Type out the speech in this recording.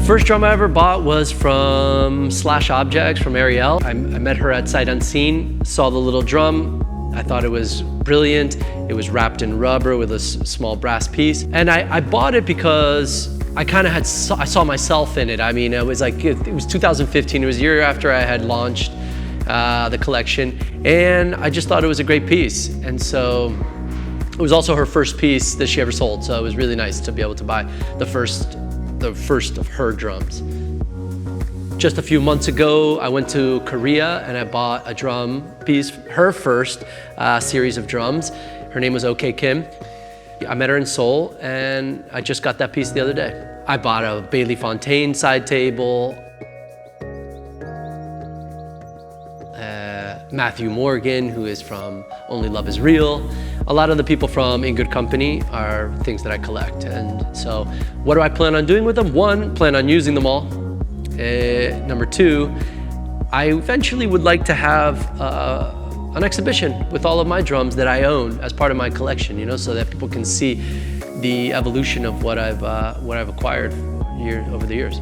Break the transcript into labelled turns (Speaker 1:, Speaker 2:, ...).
Speaker 1: first drum I ever bought was from Slash Objects, from Ariel. I met her at Sight Unseen, saw the little drum. I thought it was brilliant. It was wrapped in rubber with a small brass piece. And I bought it because I kind of I saw myself in it. I mean, it was 2015. It was a year after I had launched the collection. And I just thought it was a great piece. And so it was also her first piece that she ever sold. So it was really nice to be able to buy the first of her drums. Just a few months ago, I went to Korea and I bought a drum piece, her first series of drums. Her name was OK Kim. I met her in Seoul and I just got that piece the other day. I bought a Bailey Fontaine side table, Matthew Morgan, who is from Only Love Is Real. A lot of the people from In Good Company are things that I collect. And so what do I plan on doing with them? One, plan on using them all. Number two, I eventually would like to have an exhibition with all of my drums that I own as part of my collection, you know, so that people can see the evolution of what I've acquired over the years.